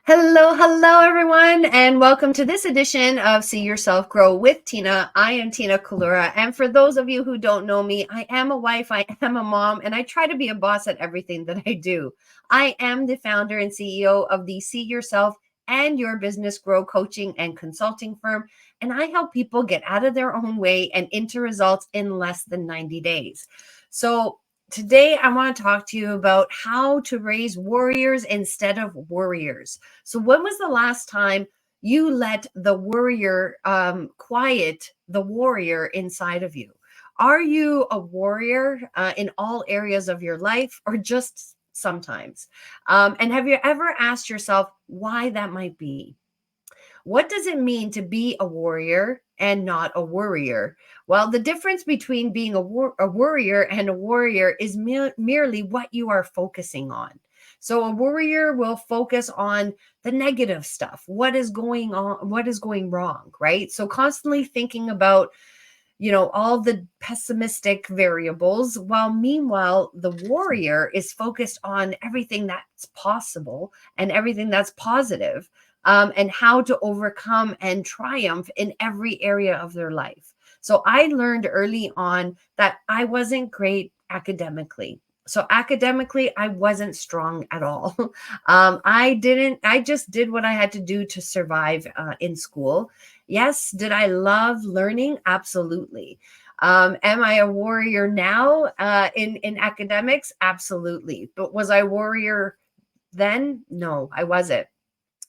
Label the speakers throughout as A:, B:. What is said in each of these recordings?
A: Hello, everyone, and welcome to this edition of See Yourself Grow with Tina. I am Tina Kalura, and for those of you who don't know me, I am a wife, I am a mom, and I try to be a boss at everything that I do. I am the founder and CEO of the See Yourself and Your Business Grow coaching and consulting firm, and I help people get out of their own way and into results in less than 90 days. So today, I want to talk to you about how to raise warriors instead of worriers. So, when was the last time you let the worrier quiet the warrior inside of you? Are you a warrior in all areas of your life or just sometimes? And have you ever asked yourself why that might be? What does it mean to be a warrior and not a worrier? Well, the difference between being a worrier and a warrior is merely what you are focusing on. So a worrier will focus on the negative stuff, what is going on, what is going wrong, right? So constantly thinking about all the pessimistic variables, while meanwhile the warrior is focused on everything that's possible and everything that's positive, and how to overcome and triumph in every area of their life. So I learned early on that I wasn't great academically. So academically, I wasn't strong at all. I just did what I had to do to survive in school. Yes, did I love learning? Absolutely. Am I a warrior now in academics? Absolutely. But was I a warrior then? No, I wasn't.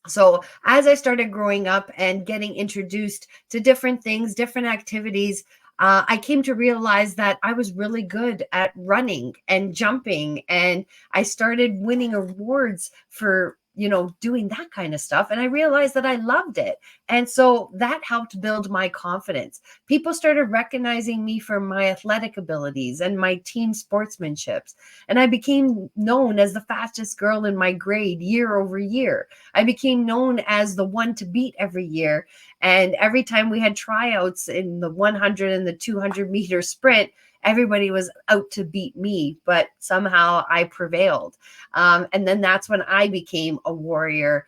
A: So as I started growing up and getting introduced to different things, different activities, I came to realize that I was really good at running and jumping, and I started winning awards for doing that kind of stuff, and I realized that I loved it. And so that helped build my confidence. People started recognizing me for my athletic abilities and my team sportsmanships, and I became known as the fastest girl in my grade year over year. I became known as the one to beat every year. And every time we had tryouts in the 100 and the 200-meter sprint, everybody was out to beat me, but somehow I prevailed. And then that's when I became a warrior,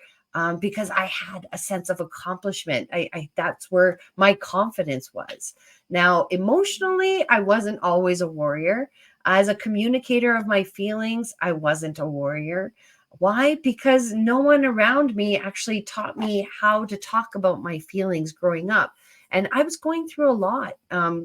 A: because I had a sense of accomplishment. That's where my confidence was. Now, emotionally, I wasn't always a warrior. As a communicator of my feelings, I wasn't a warrior. Why? Because no one around me actually taught me how to talk about my feelings growing up. And I was going through a lot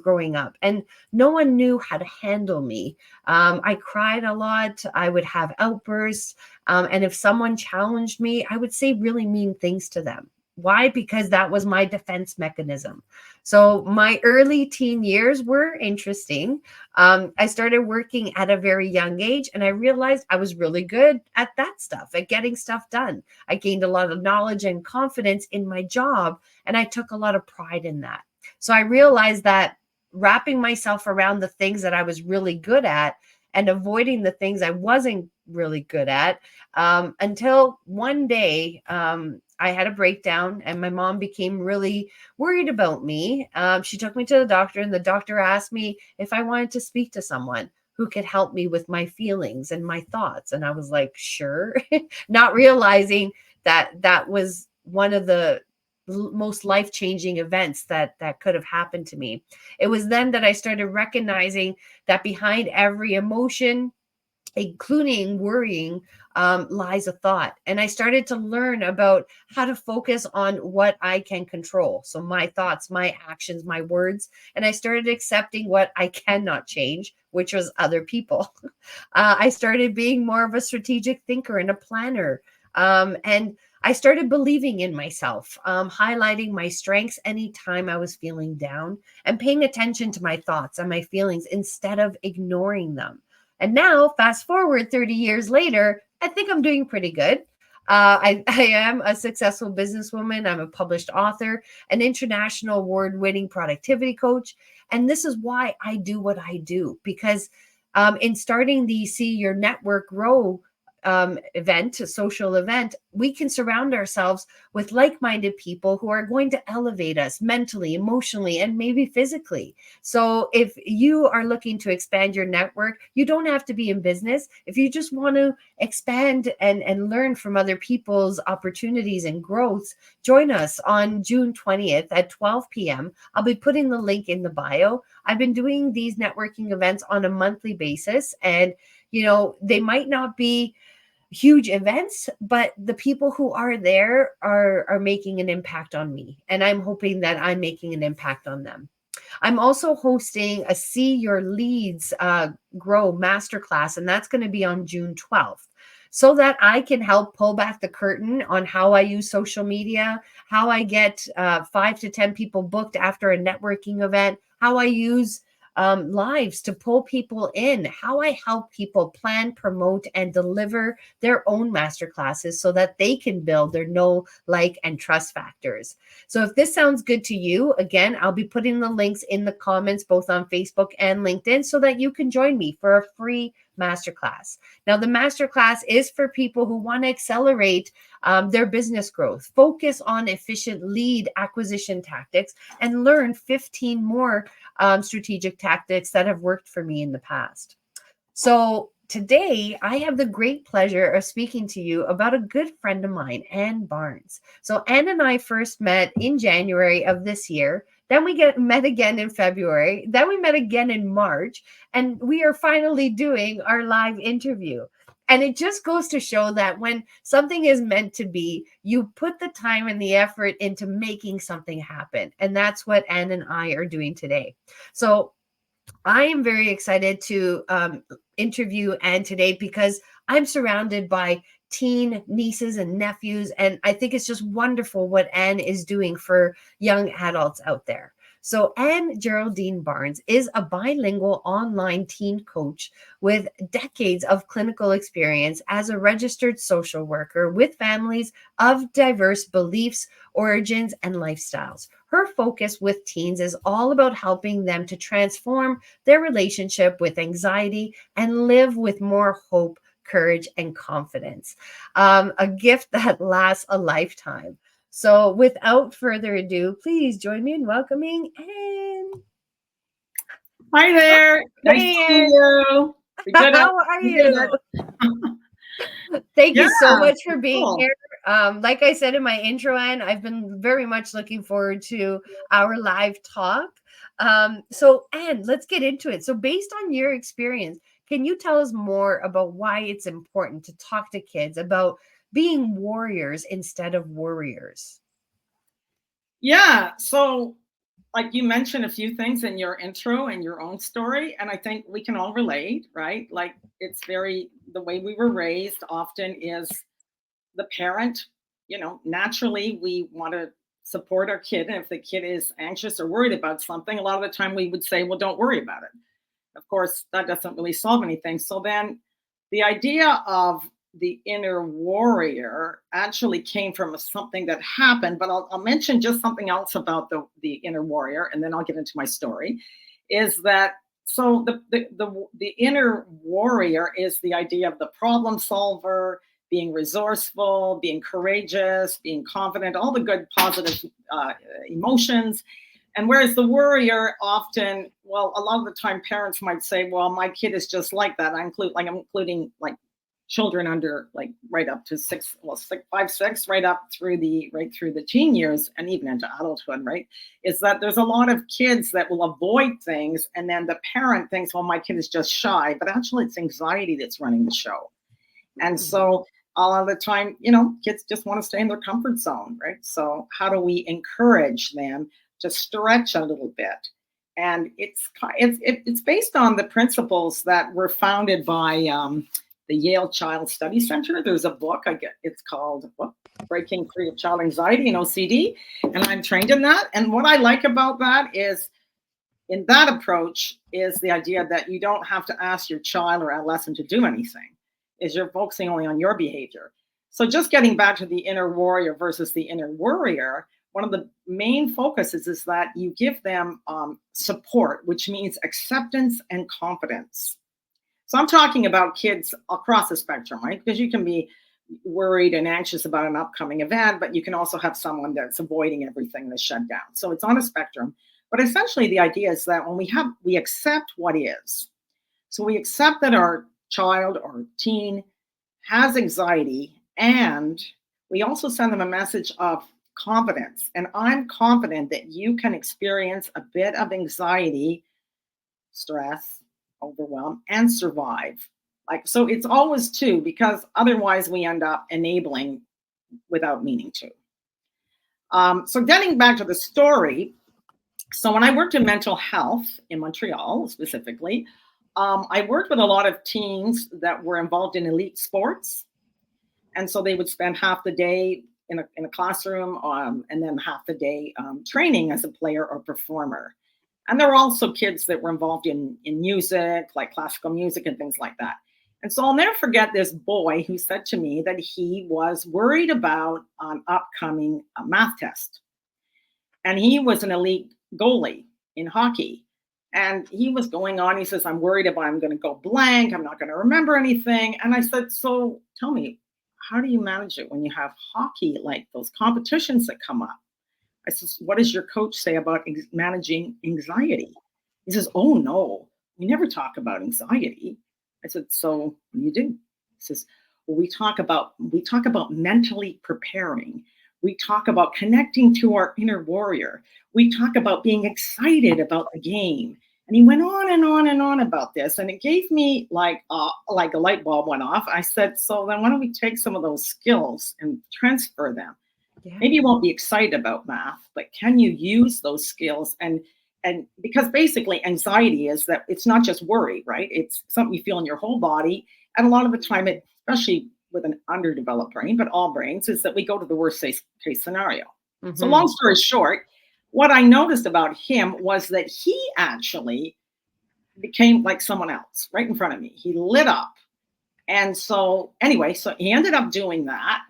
A: growing up, and no one knew how to handle me. I cried a lot. I would have outbursts. And if someone challenged me, I would say really mean things to them. Why? Because that was my defense mechanism. So my early teen years were interesting. I started working at a very young age, and I realized I was really good at that stuff, at getting stuff done. I gained a lot of knowledge and confidence in my job, and I took a lot of pride in that. So I realized that wrapping myself around the things that I was really good at and avoiding the things I wasn't really good at, until one day I had a breakdown and my mom became really worried about me. She took me to the doctor, and the doctor asked me if I wanted to speak to someone who could help me with my feelings and my thoughts. And I was like, sure, not realizing that that was one of the most life-changing events that could have happened to me. It was then that I started recognizing that behind every emotion, including worrying, lies a thought. And I started to learn about how to focus on what I can control. So my thoughts, my actions, my words. And I started accepting what I cannot change, which was other people. I started being more of a strategic thinker and a planner. And I started believing in myself, highlighting my strengths anytime I was feeling down, and paying attention to my thoughts and my feelings instead of ignoring them. And now, fast forward 30 years later, I think I'm doing pretty good. I am a successful businesswoman. I'm a published author, an international award-winning productivity coach. And this is why I do what I do, because in starting the See Your Network Grow event, a social event, we can surround ourselves with like-minded people who are going to elevate us mentally, emotionally, and maybe physically. So if you are looking to expand your network, you don't have to be in business. If you just want to expand and learn from other people's opportunities and growths, join us on June 20th at 12 p.m. I'll be putting the link in the bio. I've been doing these networking events on a monthly basis, and they might not be huge events, but the people who are there are making an impact on me, and I'm hoping that I'm making an impact on them. I'm also hosting a See Your Leads Grow Masterclass, and that's going to be on June 12th, so that I can help pull back the curtain on how I use social media, how I get 5 to 10 people booked after a networking event, how I use lives to pull people in, how I help people plan, promote, and deliver their own masterclasses so that they can build their know, like, and trust factors. So if this sounds good to you, again, I'll be putting the links in the comments, both on Facebook and LinkedIn, so that you can join me for a free masterclass. Now, the masterclass is for people who want to accelerate their business growth, focus on efficient lead acquisition tactics, and learn 15 more strategic tactics that have worked for me in the past. So today, I have the great pleasure of speaking to you about a good friend of mine, Ann Barnes. So Ann and I first met in January of this year. Then we met again in February. Then we met again in March. And we are finally doing our live interview. And it just goes to show that when something is meant to be, you put the time and the effort into making something happen. And that's what Ann and I are doing today. So I am very excited to interview Ann today because I'm surrounded by teen nieces and nephews, and I think it's just wonderful what Ann is doing for young adults out there. So Ann Geraldine Barnes is a bilingual online teen coach with decades of clinical experience as a registered social worker with families of diverse beliefs, origins, and lifestyles. Her focus with teens is all about helping them to transform their relationship with anxiety and live with more hope, courage, and confidence. A gift that lasts a lifetime. So without further ado, please join me in welcoming Ann.
B: Hi there. Nice to see you.
A: How are you? Thank you so much for being here. Like I said in my intro, Ann, I've been very much looking forward to our live talk. So Ann, let's get into it. So based on your experience, can you tell us more about why it's important to talk to kids about being warriors instead of worriers?
B: Yeah. So, like you mentioned a few things in your intro and your own story, and I think we can all relate, right? Like it's the way we were raised often is the parent, naturally we want to support our kid. And if the kid is anxious or worried about something, a lot of the time we would say, well, don't worry about it. Of course, that doesn't really solve anything. So then the idea of the inner warrior actually came from something that happened, but I'll mention just something else about the inner warrior, and then I'll get into my story. Is that so? The inner warrior is the idea of the problem solver, being resourceful, being courageous, being confident, all the good positive emotions. And whereas the worrier often, well, a lot of the time parents might say, well, my kid is just like that. I'm including like children under like right up to 5, 6, right through the teen years and even into adulthood, right? Is that there's a lot of kids that will avoid things. And then the parent thinks, well, my kid is just shy, but actually it's anxiety that's running the show. And so a lot of the time, kids just want to stay in their comfort zone, right? So how do we encourage them to stretch a little bit? And it's based on the principles that were founded by the Yale Child Study Center. There's a book, it's called Breaking Free of Child Anxiety and OCD, and I'm trained in that. And what I like about that is, in that approach, is the idea that you don't have to ask your child or adolescent to do anything. Is you're focusing only on your behavior. So just getting back to the inner warrior versus the inner worrier, one of the main focuses is that you give them support, which means acceptance and confidence. So I'm talking about kids across the spectrum, right? Because you can be worried and anxious about an upcoming event, but you can also have someone that's avoiding everything that's shut down. So it's on a spectrum. But essentially the idea is that when we accept what is. So we accept that our child or teen has anxiety, and we also send them a message of confidence. And I'm confident that you can experience a bit of anxiety, stress, overwhelm, and survive. Like, so it's always two, because otherwise we end up enabling without meaning to. So getting back to the story, so when I worked in mental health in Montreal specifically, I worked with a lot of teens that were involved in elite sports. And so they would spend half the day in a classroom, and then half the day training as a player or performer. And there were also kids that were involved in music, like classical music and things like that. And so I'll never forget this boy who said to me that he was worried about an upcoming math test. And he was an elite goalie in hockey. And he was going on, he says, I'm worried about I'm going to go blank. I'm not going to remember anything. And I said, so tell me, how do you manage it when you have hockey, like those competitions that come up? I says, what does your coach say about managing anxiety? He says, oh no, we never talk about anxiety. I said, so what do you do? He says, well, we talk about mentally preparing. We talk about connecting to our inner warrior. We talk about being excited about the game. And he went on and on and on about this. And it gave me like a light bulb went off. I said, so then why don't we take some of those skills and transfer them? Yeah. Maybe you won't be excited about math, but can you use those skills? And because basically anxiety is that it's not just worry, right? It's something you feel in your whole body. And a lot of the time, especially with an underdeveloped brain, but all brains, is that we go to the worst case scenario. Mm-hmm. So long story short, what I noticed about him was that he actually became like someone else right in front of me. He lit up. And so anyway, so he ended up doing that.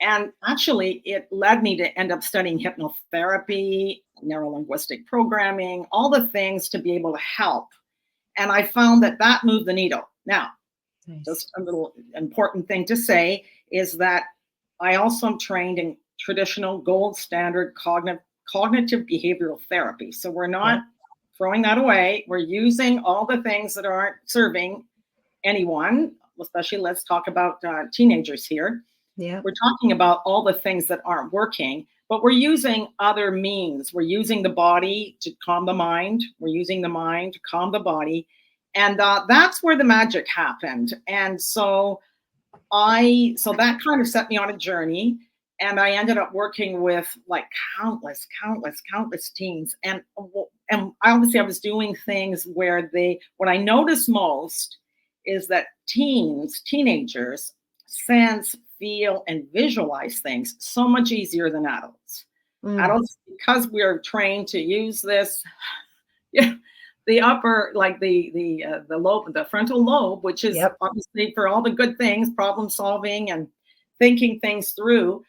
B: And actually, it led me to end up studying hypnotherapy, neurolinguistic programming, all the things to be able to help. And I found that moved the needle. Now, nice. Just a little important thing to say is that I also am trained in traditional gold standard cognitive behavioral therapy. So we're not throwing that away. We're using all the things that aren't serving anyone, especially let's talk about teenagers here. Yeah. We're talking about all the things that aren't working, but we're using other means. We're using the body to calm the mind. We're using the mind to calm the body. And that's where the magic happened. And so that kind of set me on a journey. And I ended up working with like countless teens. And obviously I was doing things where what I noticed most is that teenagers sense, feel, and visualize things so much easier than adults. Adults, because we're trained to use this, the upper, like the lobe, the frontal lobe, which is obviously for all the good things, problem solving and thinking things through,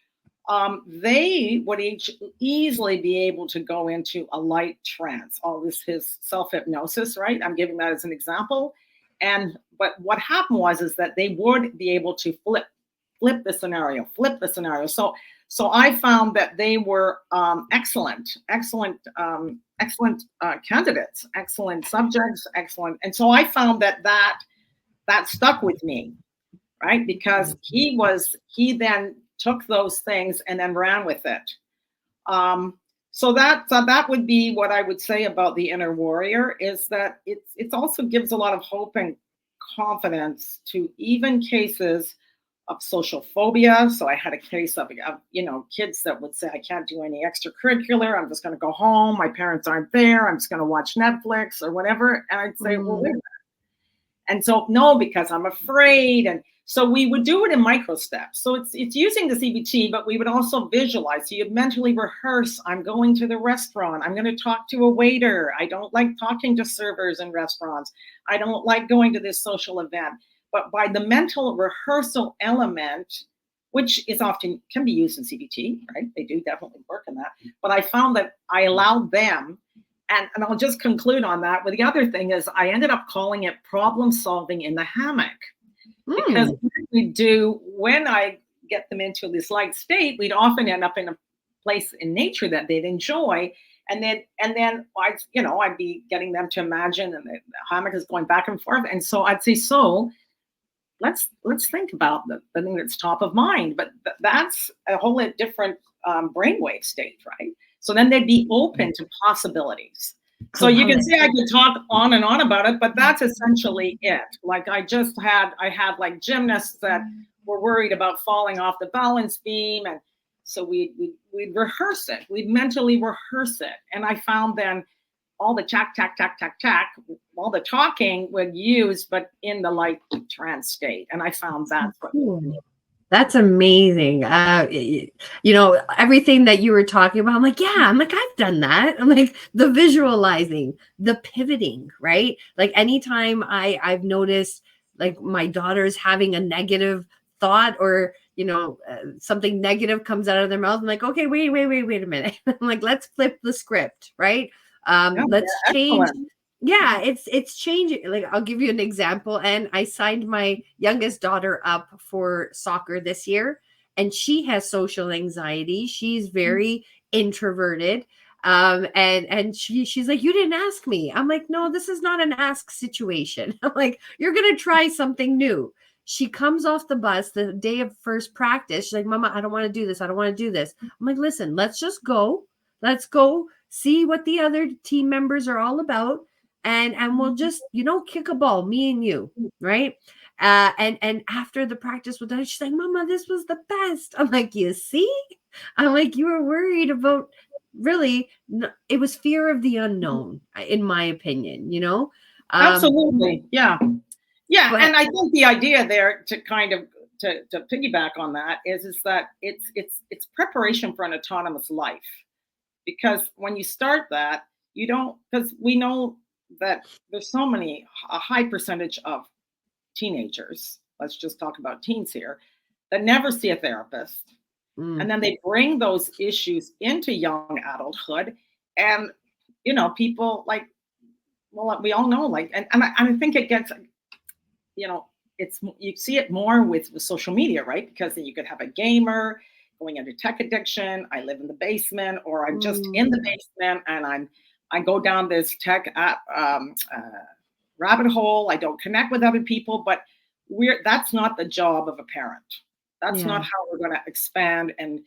B: they would easily be able to go into a light trance. All this is self-hypnosis, right? I'm giving that as an example. But what happened is that they would be able to flip the scenario. So I found that they were excellent candidates, excellent subjects, excellent. And so I found that stuck with me, right? Because he then took those things and then ran with it. So that would be what I would say about the inner warrior, is that it also gives a lot of hope and confidence to even cases of social phobia. So I had a case of kids that would say, I can't do any extracurricular. I'm just going to go home. My parents aren't there. I'm just going to watch Netflix or whatever. And I'd say, well, wait a minute. And so, no, because I'm afraid. And so we would do it in micro steps. So it's using the CBT, but we would also visualize. So you'd mentally rehearse, I'm going to the restaurant. I'm going to talk to a waiter. I don't like talking to servers in restaurants. I don't like going to this social event. But by the mental rehearsal element, which is often can be used in CBT, right? They do definitely work in that. But I found that I allowed them, and I'll just conclude on that. Well, the other thing is I ended up calling it problem solving in the hammock, because when I get them into this light state, we'd often end up in a place in nature that they'd enjoy. And then I'd be getting them to imagine, and the hammock is going back and forth. And so I'd say, so let's think about the thing that's top of mind. But that's a whole different brainwave state, right? So then they'd be open to possibilities. So you can see I could talk on and on about it, but that's essentially it. Like I had like gymnasts that were worried about falling off the balance beam, and so we'd rehearse it. We'd mentally rehearse it, and I found then all the tack, all the talking would use, but in the light trance state, and I found that's what.
A: That's amazing. Everything that you were talking about, I'm like, I've done that. I'm like, the visualizing, the pivoting, right? Like anytime I've noticed like my daughter's having a negative thought, or, something negative comes out of their mouth, I'm like, okay, wait a minute. I'm like, let's flip the script, right? Let's change. Excellent. Yeah, it's changing. Like, I'll give you an example. And I signed my youngest daughter up for soccer this year, and she has social anxiety. She's very introverted. And she's like, you didn't ask me. I'm like, no, this is not an ask situation. I'm like, you're gonna try something new. She comes off the bus the day of first practice. She's like, Mama, I don't want to do this. I don't want to do this. I'm like, listen, let's just go. Let's go see what the other team members are all about. And we'll just, kick a ball, me and you, right? And after the practice was done, she's like, Mama, this was the best. I'm like, you see? I'm like, you were worried about, really, it was fear of the unknown, in my opinion,
B: Absolutely. Yeah. Yeah. And I think the idea there to kind of to piggyback on that is that it's preparation for an autonomous life. Because when you start that, you don't, because we know that there's a high percentage of teenagers, let's just talk about teens here, that never see a therapist. And then they bring those issues into young adulthood. And, people like, well, we all know, like, and I think it gets, you see it more with social media, right? Because then you could have a gamer going into tech addiction. I live in the basement, or I'm just in the basement, and I go down this tech rabbit hole. I don't connect with other people, but that's not the job of a parent. That's not how we're going to expand and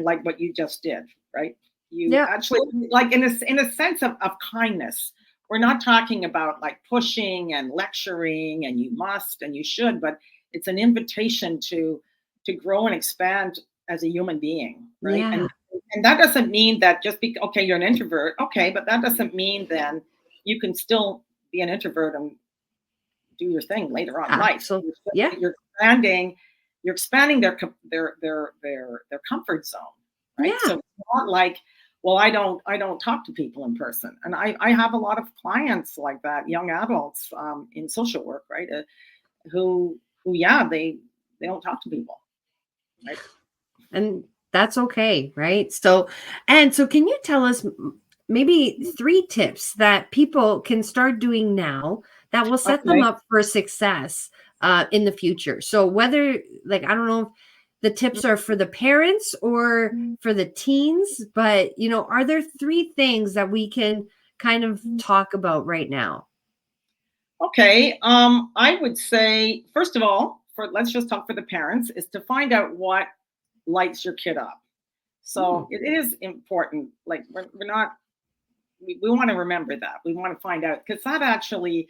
B: like what you just did, right? You actually, like, in a sense of kindness. We're not talking about like pushing and lecturing and you must and you should, but it's an invitation to grow and expand as a human being, right? Yeah. And that doesn't mean that just okay, you're an introvert, okay, but that doesn't mean then you can still be an introvert and do your thing later on in life. So you're expanding their comfort zone, right? Yeah. So it's not like, well, I don't talk to people in person, and I have a lot of clients like that, young adults in social work, right? Who they don't talk to people, right?
A: And that's okay, right? So can you tell us maybe 3 tips that people can start doing now that will set them up for success in the future? So whether, like, I don't know if the tips are for the parents or for the teens, but, are there 3 things that we can kind of talk about right now?
B: Okay. I would say, first of all, let's just talk for the parents, is to find out what lights your kid up. So it is important. Like, we want to remember that. We want to find out, because that actually,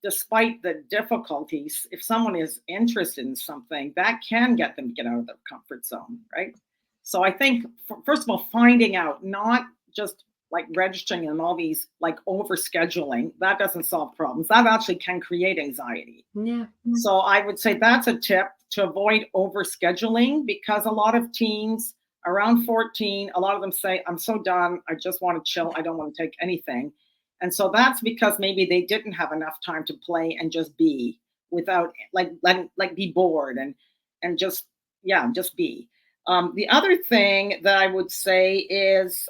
B: despite the difficulties, if someone is interested in something, that can get them to get out of their comfort zone, right? So I think, first of all, finding out, not just like registering in all these, like, over scheduling, that doesn't solve problems. That actually can create anxiety.
A: Yeah.
B: So I would say that's a tip, to avoid over scheduling, because a lot of teens around 14, a lot of them say, I'm so done. I just want to chill. I don't want to take anything. And so that's because maybe they didn't have enough time to play and just be, without like be bored and just be. The other thing that I would say is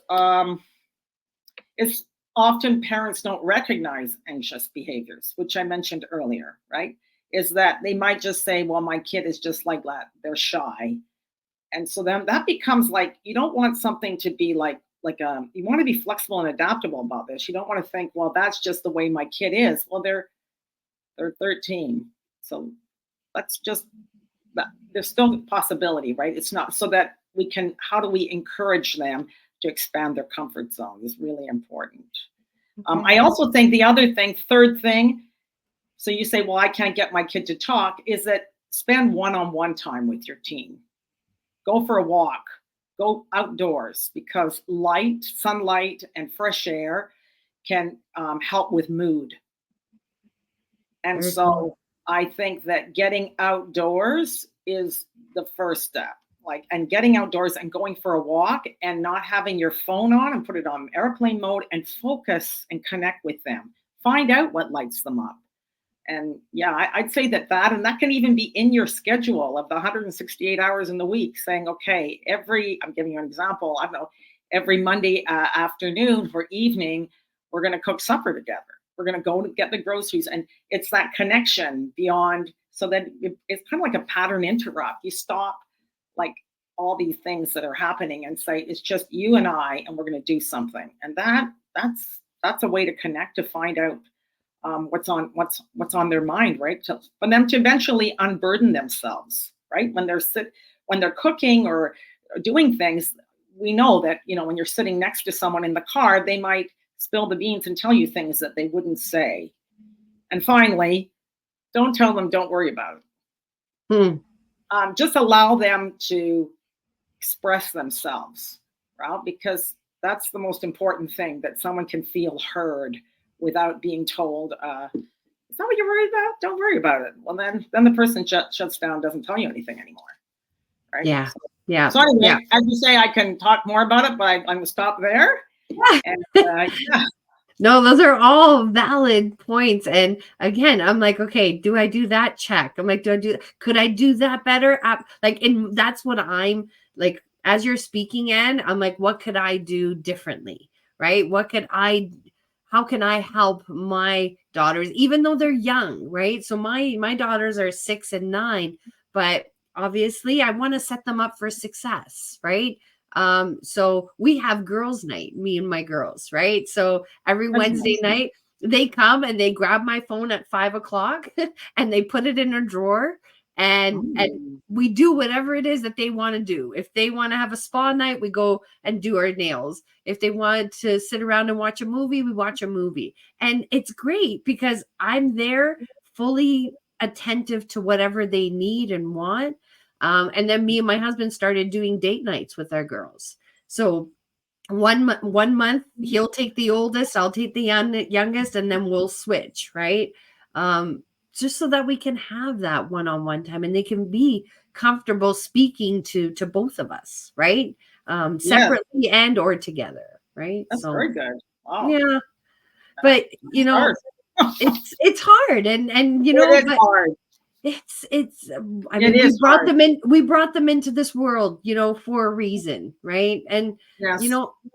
B: often parents don't recognize anxious behaviors, which I mentioned earlier, right? Is that they might just say, well, my kid is just like that. They're shy. And so then that becomes like, you don't want something to be you want to be flexible and adaptable about this. You don't want to think, well, that's just the way my kid is. Well, they're 13. So let's just, there's still a possibility, right? It's not so that how do we encourage them to expand their comfort zone is really important.
A: Okay.
B: I also think the other thing, third thing, so you say, well, I can't get my kid to talk, is that spend one-on-one time with your teen. Go for a walk, go outdoors, because light, sunlight, and fresh air can help with mood. And
A: Very
B: so
A: cool.
B: I think that getting outdoors is the first step. And getting outdoors and going for a walk and not having your phone on and put it on airplane mode and focus and connect with them. Find out what lights them up. And yeah, I'd say that and that can even be in your schedule of the 168 hours in the week, saying, okay, I'm giving you an example. I don't know, every Monday afternoon or evening, we're going to cook supper together. We're going to go to get the groceries. And it's that connection beyond, so that it's kind of like a pattern interrupt. You stop like all these things that are happening and say, it's just you and I, and we're going to do something. And that's a way to connect, to find out what's on their mind, right? For them to eventually unburden themselves, right? When they're cooking or doing things, we know that, when you're sitting next to someone in the car, they might spill the beans and tell you things that they wouldn't say. And finally, don't tell them, don't worry about it. Just allow them to express themselves, right? Because that's the most important thing, that someone can feel heard without being told, is that what you're worried about? Don't worry about it. Well, then the person shuts down, doesn't tell you anything anymore, right?
A: Yeah. Yeah.
B: So anyway,
A: Yeah.
B: as you say, I can talk more about it, but I'm going to stop there. And yeah.
A: No, those are all valid points. And again, I'm like, okay, do I do that? Check. I'm like, could I do that better? And that's what I'm like, as you're speaking, Anne, I'm like, what could I do differently? Right? How can I help my daughters, even though they're young, right? So my daughters are 6 and 9, but obviously I want to set them up for success, right? So we have girls' night, me and my girls, right? So every Wednesday night they come and they grab my phone at 5 o'clock and they put it in a drawer and we do whatever it is that they want to do. If they want to have a spa night, we go and do our nails. If they want to sit around and watch a movie, we watch a movie. And it's great because I'm there fully attentive to whatever they need and want. And then me and my husband started doing date nights with our girls. So one month he'll take the oldest, I'll take the youngest, and then we'll switch, right? Just so that we can have that one-on-one time and they can be comfortable speaking to both of us, right? Separately and or together, right?
B: That's very good. Wow.
A: Yeah. But it's hard and
B: it is hard.
A: I mean, we brought them into this world, for a reason, right? And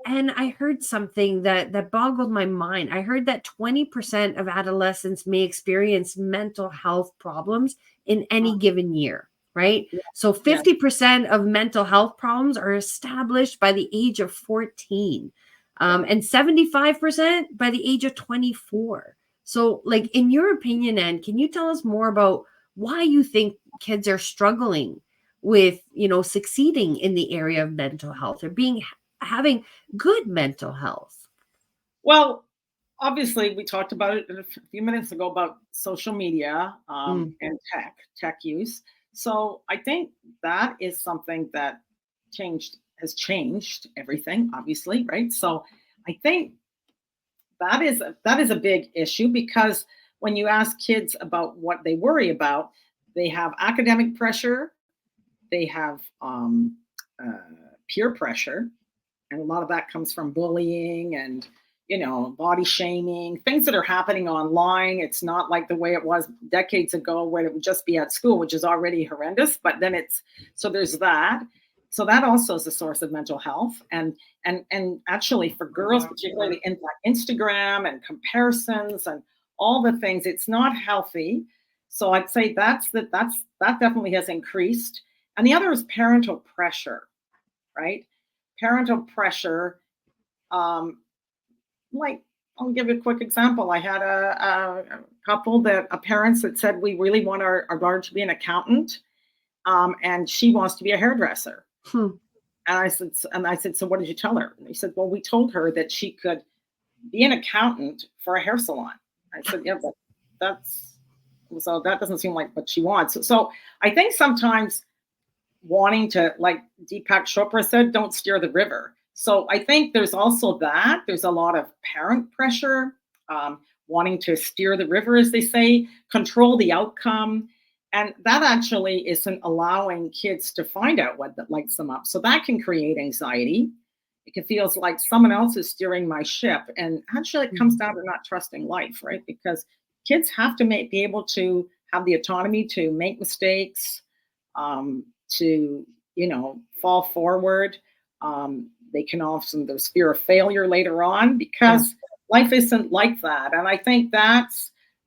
A: and I heard something that boggled my mind. I heard that 20% of adolescents may experience mental health problems in any given year, right? So 50% of mental health problems are established by the age of 14, and 75% by the age of 24. So, like, in your opinion, Anne, can you tell us more about why you think kids are struggling with, succeeding in the area of mental health or having good mental health?
B: Well, obviously, we talked about it a few minutes ago about social media and tech use. So I think that is something that has changed everything, obviously, right? So I think that is a big issue, because when you ask kids about what they worry about, they have academic pressure, they have peer pressure, and a lot of that comes from bullying and body shaming, things that are happening online. It's not like the way it was decades ago, where it would just be at school, which is already horrendous. But then so there's that. So that also is a source of mental health. And actually for girls, particularly in like Instagram and comparisons and all the things, it's not healthy. So I'd say that definitely has increased. And the other is parental pressure, right? Parental pressure. Um, like I'll give you a quick example. I had a couple that parents that said we really want our daughter to be an accountant, and she wants to be a hairdresser.
A: Hmm.
B: And I said, so what did you tell her? And he said, well, we told her that she could be an accountant for a hair salon. I said, yeah, but that's so that doesn't seem like what she wants. So I think sometimes wanting to, like Deepak Chopra said, don't steer the river. So I think there's also that. There's a lot of parent pressure, wanting to steer the river, as they say, control the outcome. And that actually isn't allowing kids to find out what that lights them up. So that can create anxiety. It can feel like someone else is steering my ship. And actually, it comes down to not trusting life, right? Because kids have to be able to have the autonomy to make mistakes, to fall forward. They can often, there's fear of failure later on because life isn't like that. And I think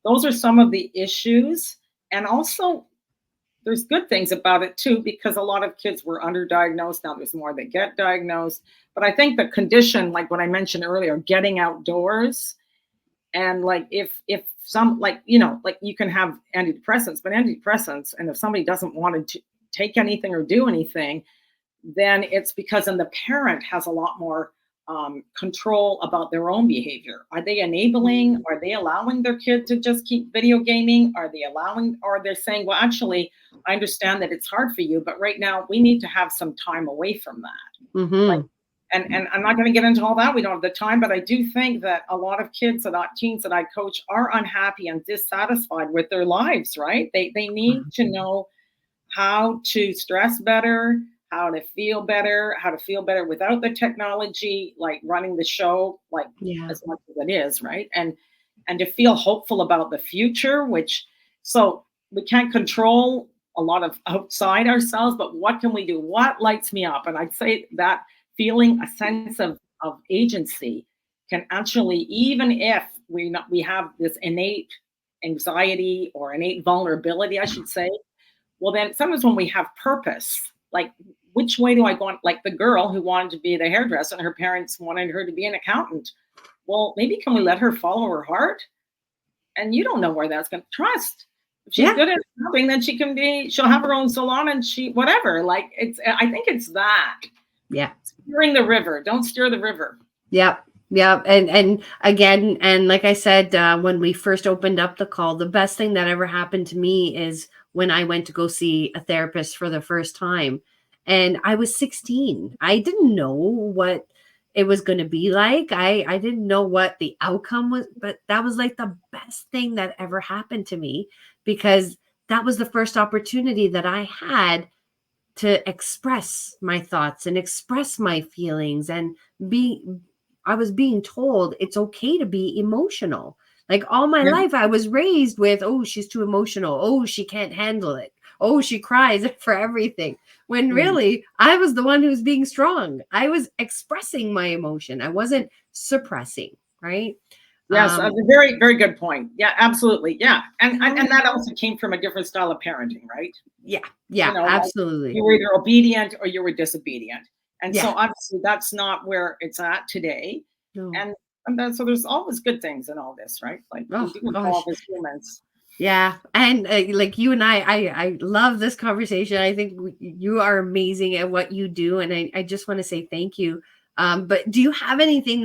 B: those are some of the issues. And also there's good things about it too, because a lot of kids were underdiagnosed. Now there's more that get diagnosed. But I think the condition, like what I mentioned earlier, getting outdoors, and like if some, like you can have antidepressants, and if somebody doesn't want to take anything or do anything, then it's because then the parent has a lot more control about their own behavior. Are they enabling? Are they allowing their kid to just keep video gaming? Are they allowing, or they're saying, well, actually, I understand that it's hard for you, but right now we need to have some time away from that. Like, and I'm not going to get into all that. We don't have the time, but I do think that a lot of kids, teens that I coach, are unhappy and dissatisfied with their lives, right? They need to know how to stress better, how to feel better without the technology, like running the show, like as much as it is, right? And to feel hopeful about the future, so we can't control a lot of outside ourselves, but what can we do? What lights me up? And I'd say that feeling a sense of agency can actually, even if we have this innate anxiety or innate vulnerability, I should say, well, then sometimes when we have purpose, like which way do I go on? Like the girl who wanted to be the hairdresser and her parents wanted her to be an accountant. Well, maybe can we let her follow her heart? And you don't know where that's going to trust. If she's good at something, then she'll have her own salon and whatever. Like I think it's that.
A: Yeah.
B: Steering the river. Don't steer the river.
A: Yep. Yeah. And again, and like I said, when we first opened up the call, the best thing that ever happened to me is when I went to go see a therapist for the first time. And I was 16. I didn't know what it was going to be like. I didn't know what the outcome was, but that was like the best thing that ever happened to me, because that was the first opportunity that I had to express my thoughts and express my feelings, and I was being told it's okay to be emotional. Like all my life I was raised with, oh, she's too emotional. Oh, she can't handle it. Oh, she cries for everything. When really I was the one who was being strong. I was expressing my emotion. I wasn't suppressing, right?
B: Yes, that's a very, very good point. Yeah, absolutely. Yeah. And that also came from a different style of parenting, right?
A: Yeah. Yeah, absolutely.
B: Like you were either obedient or you were disobedient. And so obviously that's not where it's at today. No. And then, so there's always good things in all this, right? Like we do evolve as humans.
A: Yeah. And like you and I love this conversation. I think you are amazing at what you do. And I just want to say thank you. But do you have anything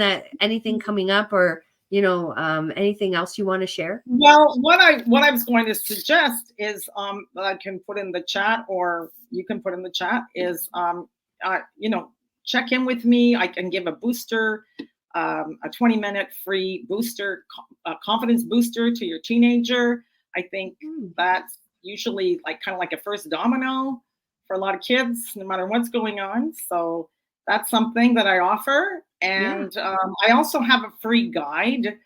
A: coming up, or anything else you want to share?
B: Well, what I was going to suggest is that I can put in the chat, or you can put in the chat, is check in with me. I can give a booster, a 20-minute free booster, confidence booster to your teenager. I think that's usually kind of like a first domino for a lot of kids, no matter what's going on. So that's something that I offer. And I also have a free guide,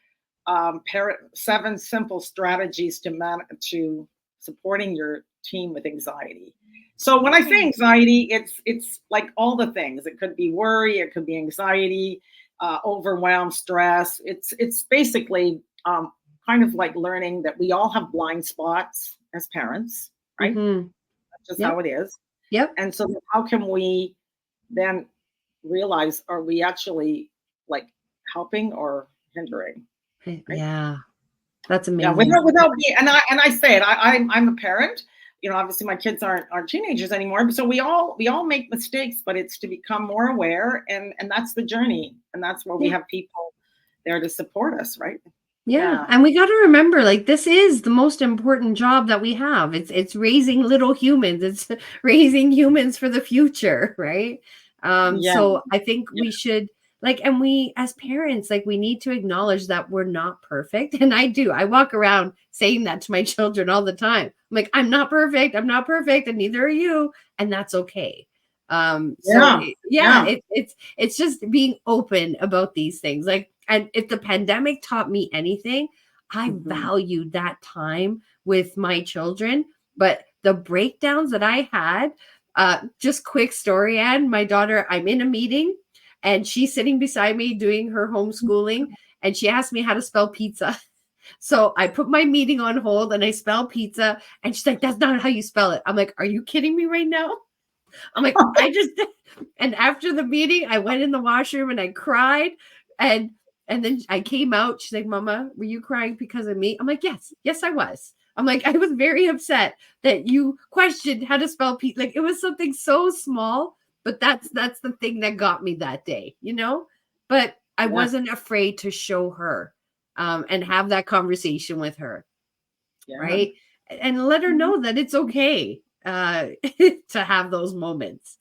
B: 7 simple strategies to supporting your team with anxiety. So when I say anxiety, it's like all the things. It could be worry, it could be anxiety, overwhelm, stress. It's basically kind of like learning that we all have blind spots as parents, right?
A: Mm-hmm.
B: That's just
A: Yep.
B: how it is.
A: Yep.
B: And so how can we then realize, are we actually like helping or hindering, right?
A: Yeah. That's
B: Yeah,
A: amazing.
B: without me, and I say it. I'm a parent. You know, obviously my kids aren't teenagers anymore. So we all make mistakes, but it's to become more aware, and that's the journey, and that's where we
A: Yeah.
B: have people there to support us, right?
A: Yeah,
B: Yeah,
A: and we got to remember, like, this is the most important job that we have. It's raising little humans. It's raising humans for the future, right?
B: yeah,
A: So I think
B: yeah,
A: we should, like, and we as parents, like, we need to acknowledge that we're not perfect. And I do. I walk around saying that to my children all the time. I'm like, I'm not perfect. I'm not perfect, and neither are you, and that's okay.
B: yeah,
A: Yeah,
B: yeah.
A: it's just being open about these things. Like, and if the pandemic taught me anything, I
B: Hmm.
A: valued that time with my children. But the breakdowns that I had, just quick story, Anne, my daughter, I'm in a meeting and she's sitting beside me doing her homeschooling, and she asked me how to spell pizza. So I put my meeting on hold and I spell pizza, and she's like, "That's not how you spell it." I'm like, "Are you kidding me right now?" I'm like, I just and after the meeting, I went in the washroom and I cried. And and then I came out. She's like, "Mama, were you crying because of me?" I'm like, "Yes, yes, I was." I'm like, I was very upset that you questioned how to spell Pete. Like, it was something so small, but that's the thing that got me that day, you know? But I
B: Yeah,
A: wasn't afraid to show her and have that conversation with her,
B: yeah.
A: right? And let her
B: Mhm.
A: know that it's okay to have those moments.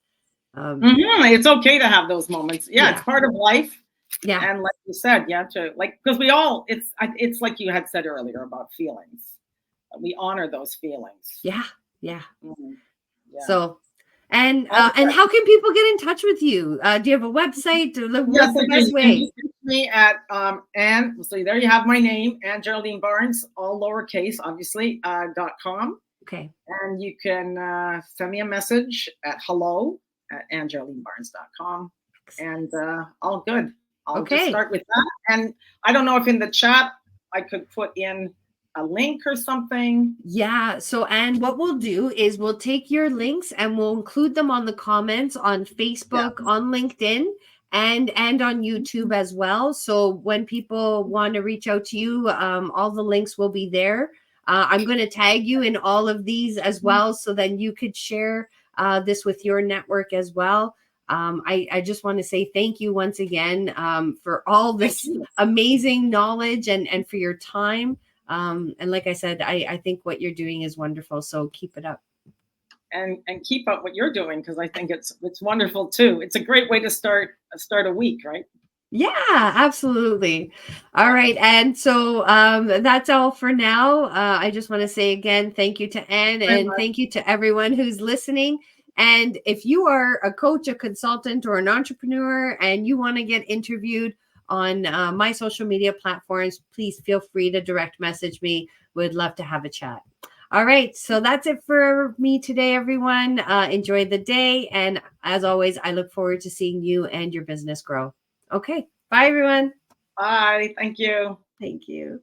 B: It's okay to have those moments. Yeah, it's
A: Yeah.
B: part of life.
A: Yeah.
B: And like you said, yeah, to like, because we all, it's like you had said earlier about feelings. We honor those feelings.
A: Yeah. Yeah.
B: Mhm. Yeah.
A: So, and
B: Okay.
A: how can people get in touch with you? Do you have a website?
B: Yes,
A: What's the
B: I do.
A: best
B: You can
A: way?
B: just reach me at Ann. So there you have my name, Ann Geraldine Barnes, all lowercase, obviously, .com.
A: Okay.
B: And you can send me a message at hello@AnnGeraldineBarnes.com. And all good. I'll just
A: Okay.
B: start with that. And I don't know if in the chat I could put in a link or something.
A: Yeah. So, and what we'll do is we'll take your links and we'll include them on the comments on
B: Yeah.
A: Facebook, on LinkedIn, and on YouTube as well. So when people want to reach out to you, all the links will be there. I'm going to tag you in all of these as well, so then you could share this with your network as well. I just want to say thank you once again for all
B: Thank
A: this
B: you.
A: amazing knowledge and for your time. And like I said, I think what you're doing is wonderful. So keep it up.
B: And keep up what you're doing, because I think it's wonderful too. It's a great way to start a week, right?
A: Yeah, absolutely. All right. And so that's all for now. I just want to say again, thank you to Anne,
B: Very
A: and
B: much.
A: thank you to everyone who's listening. And if you are a coach, a consultant, or an entrepreneur, and you want to get interviewed on my social media platforms, please feel free to direct message me. Would love to have a chat. All right. So that's it for me today, everyone. Enjoy the day. And as always, I look forward to seeing you and your business grow. Okay. Bye, everyone.
B: Bye. Thank you.
A: Thank you.